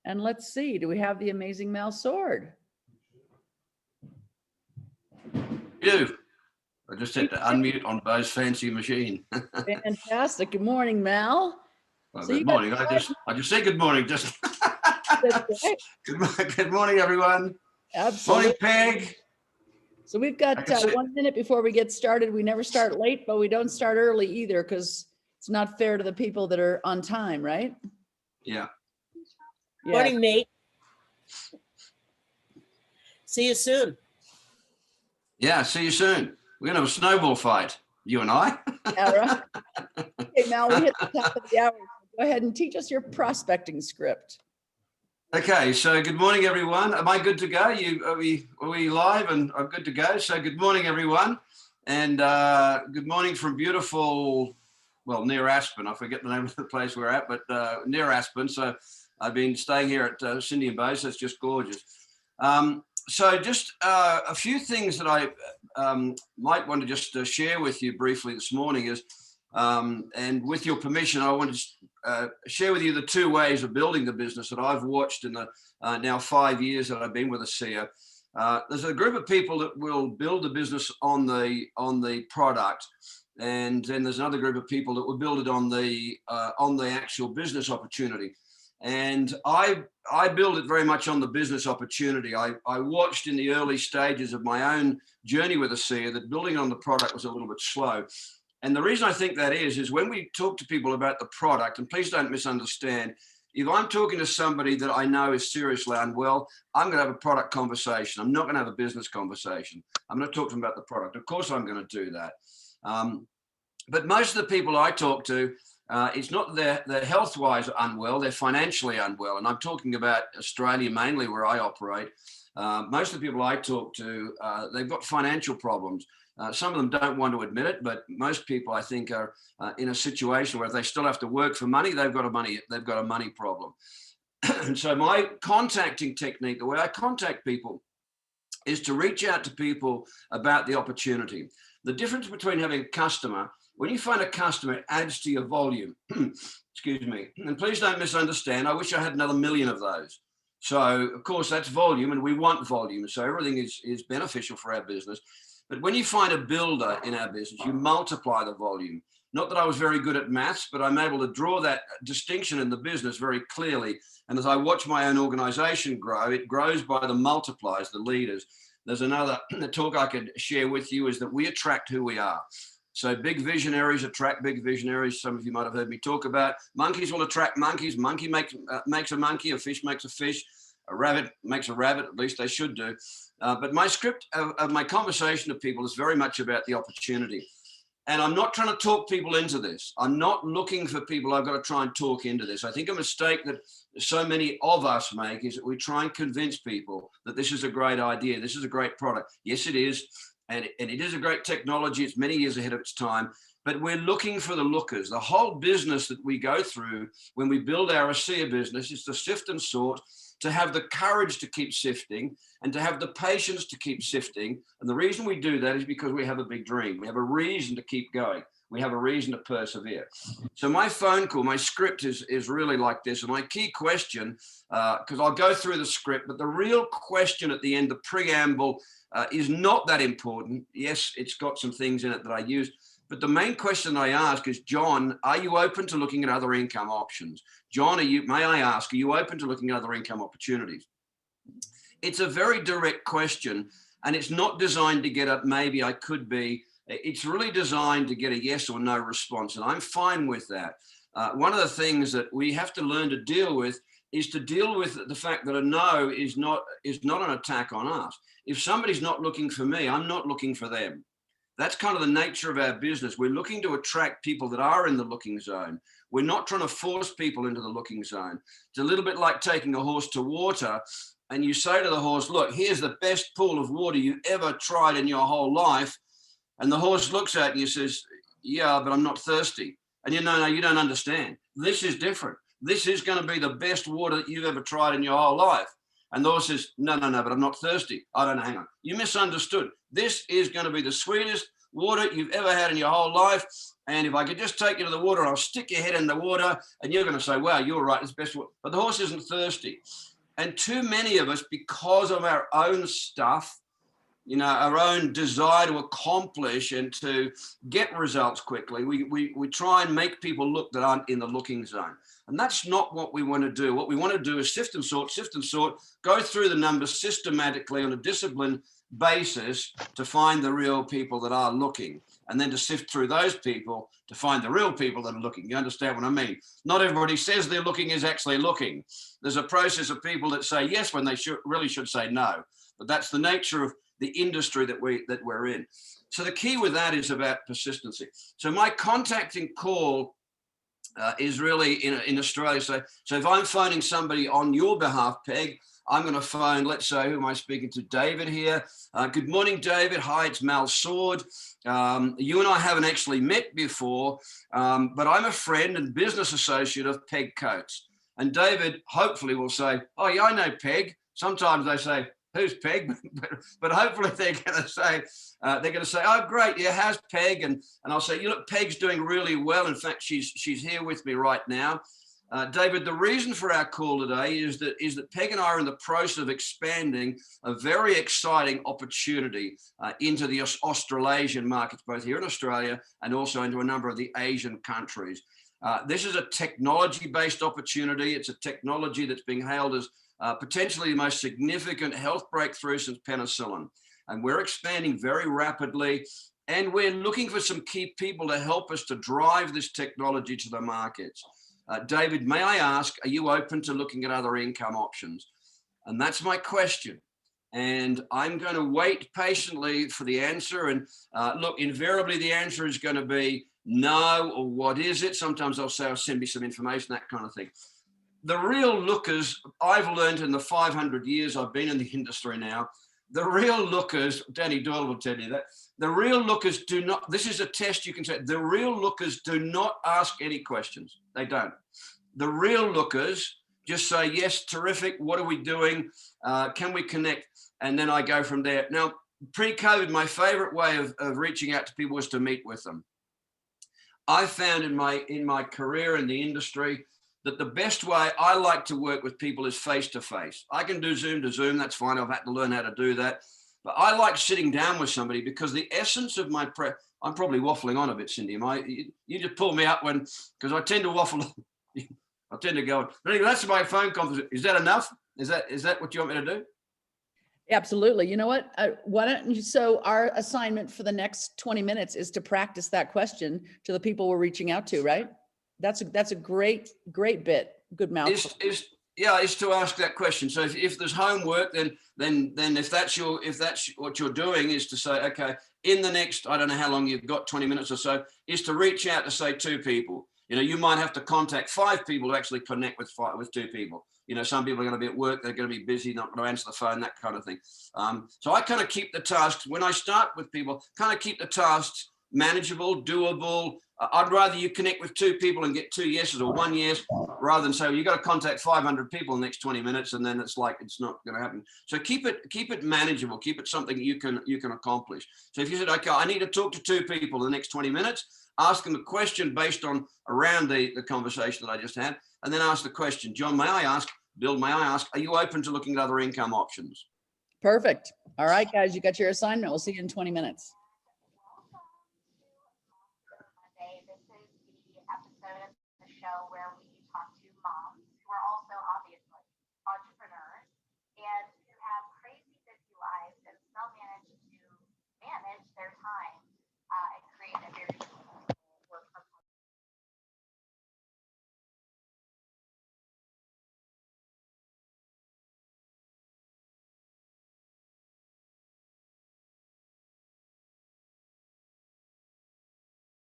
And let's see, do we have the amazing Mel Sword? You. I just had to unmute on Bo's fancy machine. Fantastic. Good morning, Mel. Well, So good you got- morning. I just say good morning. Just That's right. good morning, everyone. Absolutely. Morning, Peg. So we've I got can see- 1 minute before we get started. We never start late, but we don't start early either because it's not fair to the people that are on time, right? Yeah. Yeah. Morning, Nate. See you soon. Yeah. See you soon. We're gonna have a snowball fight, you and I. Yeah, right. Okay, Mel, we hit the top of the hour. Go ahead and teach us your prospecting script. Okay. So good morning, everyone. Am I good to go? Are we live and I'm good to go? So good morning, everyone, and good morning from beautiful, well, near Aspen. I forget the name of the place we're at, but near Aspen. So I've been staying here at Cindy and Bo, so it's just gorgeous. So just a few things that I might want to just share with you briefly this morning is, and with your permission, I want to share with you the two ways of building the business that I've watched in the now 5 years that I've been with ASEA. There's a group of people that will build a business on the product, and then there's another group of people that will build it on the actual business opportunity. And I build it very much on the business opportunity. I watched in the early stages of my own journey with ASEA that building on the product was a little bit slow. And the reason I think that is when we talk to people about the product, and please don't misunderstand, if I'm talking to somebody that I know is seriously unwell, I'm going to have a product conversation. I'm not going to have a business conversation. I'm going to talk to them about the product. Of course, I'm going to do that. But most of the people I talk to, it's not they're health-wise unwell, they're financially unwell. And I'm talking about Australia mainly, where I operate. Most of the people I talk to, they've got financial problems. Some of them don't want to admit it, but most people I think are in a situation where if they still have to work for money, they've got a money problem. And so my contacting technique, the way I contact people, is to reach out to people about the opportunity. The difference between having a customer, when you find a customer, it adds to your volume. Excuse me. And please don't misunderstand. I wish I had another million of those. So, of course, that's volume, and we want volume. So everything is beneficial for our business. But when you find a builder in our business, you multiply the volume. Not that I was very good at maths, but I'm able to draw that distinction in the business very clearly. And as I watch my own organization grow, it grows by the multipliers, the leaders. There's another talk I could share with you is that we attract who we are. So big visionaries attract big visionaries. Some of you might have heard me talk about monkeys will attract monkeys. Monkey makes a monkey, a fish makes a fish, a rabbit makes a rabbit, at least they should do. But my script of my conversation to people is very much about the opportunity. And I'm not trying to talk people into this. I'm not looking for people I've got to try and talk into this. I think a mistake that so many of us make is that we try and convince people that this is a great idea. This is a great product. Yes, it is. And it is a great technology. It's many years ahead of its time. But we're looking for the lookers. The whole business that we go through when we build our ASEA business is to sift and sort, to have the courage to keep sifting and to have the patience to keep sifting. And the reason we do that is because we have a big dream. We have a reason to keep going. We have a reason to persevere. So my phone call, my script is really like this. And my key question, because I'll go through the script, but the real question at the end, the preamble, is not that important. Yes, it's got some things in it that I use. But the main question I ask is, John, are you open to looking at other income options? John, may I ask, are you open to looking at other income opportunities? It's a very direct question, and it's not designed to get a maybe I could be. It's really designed to get a yes or no response, and I'm fine with that. One of the things that we have to learn to deal with is to deal with the fact that a no is not an attack on us. If somebody's not looking for me, I'm not looking for them. That's kind of the nature of our business. We're looking to attract people that are in the looking zone. We're not trying to force people into the looking zone. It's a little bit like taking a horse to water and you say to the horse, look, here's the best pool of water you ever tried in your whole life. And the horse looks at you and says, yeah, but I'm not thirsty. And no, you don't understand. This is different. This is going to be the best water that you've ever tried in your whole life. And the horse says, no, but I'm not thirsty. I don't know, hang on. You misunderstood. This is going to be the sweetest, water you've ever had in your whole life. And if I could just take you to the water, I'll stick your head in the water and you're going to say, wow, you're right, it's the best water. But the horse isn't thirsty. And too many of us, because of our own stuff, you know, our own desire to accomplish and to get results quickly, we try and make people look that aren't in the looking zone. And that's not what we want to do. What we want to do is sift and sort, go through the numbers systematically on a disciplined basis to find the real people that are looking, and then to sift through those people to find the real people that are looking. You understand what I mean? Not everybody says they're looking is actually looking. There's a process of people that say yes when they really should say no. But that's the nature of the industry that we're in. So the key with that is about persistency. So my contacting call is really in Australia. So if I'm phoning somebody on your behalf, Peg, I'm going to phone, let's say, who am I speaking to? David here. Good morning, David. Hi, it's Mal Sword. You and I haven't actually met before, but I'm a friend and business associate of Peg Coates. And David hopefully will say, oh, yeah, I know Peg. Sometimes they say, who's Peg? but hopefully they're going to say, oh, great, yeah, how's Peg? And I'll say, you look, Peg's doing really well. In fact, she's here with me right now. David, the reason for our call today is that Peg and I are in the process of expanding a very exciting opportunity into the Australasian markets, both here in Australia and also into a number of the Asian countries. This is a technology-based opportunity. It's a technology that's being hailed as potentially the most significant health breakthrough since penicillin. And we're expanding very rapidly. And we're looking for some key people to help us to drive this technology to the markets. David, may I ask, are you open to looking at other income options? And that's my question. And I'm going to wait patiently for the answer. And look, invariably, the answer is going to be no, or what is it? Sometimes I'll say, I'll send me some information, that kind of thing. The real lookers, I've learned in the 500 years I've been in the industry now, the real lookers, Danny Doyle will tell you that, the real lookers do not, this is a test you can say, the real lookers do not ask any questions. They don't. The real lookers just say, yes, terrific, what are we doing? Can we connect? And then I go from there. Now, pre-COVID, my favorite way of reaching out to people was to meet with them. I found in my career in the industry that the best way I like to work with people is face-to-face. I can do Zoom to Zoom, that's fine. I've had to learn how to do that. But I like sitting down with somebody because the essence of my I'm probably waffling on a bit, Cindy. You just pull me up because I tend to waffle. I tend to go on. But anyway, that's my phone conference. Is that enough? Is that what you want me to do? Absolutely. You know what? Why don't you? So our assignment for the next 20 minutes is to practice that question to the people we're reaching out to, right? That's a great bit. Good mouthful. Is to ask that question. So if there's homework, then if that's what you're doing is to say, okay, in the next, I don't know how long you've got, 20 minutes or so, is to reach out to say 2 people. You know, you might have to contact 5 people to actually connect with 2 people. You know, some people are going to be at work, they're going to be busy, not going to answer the phone, that kind of thing. So I kind of keep the tasks, when I start with people, kind of keep the tasks manageable, doable. I'd rather you connect with 2 people and get 2 yeses or 1 yes, rather than say, well, you got to contact 500 people in the next 20 minutes, and then it's like it's not going to happen. So keep it manageable, keep it something you can accomplish. So if you said, okay, I need to talk to 2 people in the next 20 minutes, ask them a question based on around the conversation that I just had, and then ask the question, John, Bill, may I ask, are you open to looking at other income options? Perfect. All right, guys, you got your assignment. We'll see you in 20 minutes.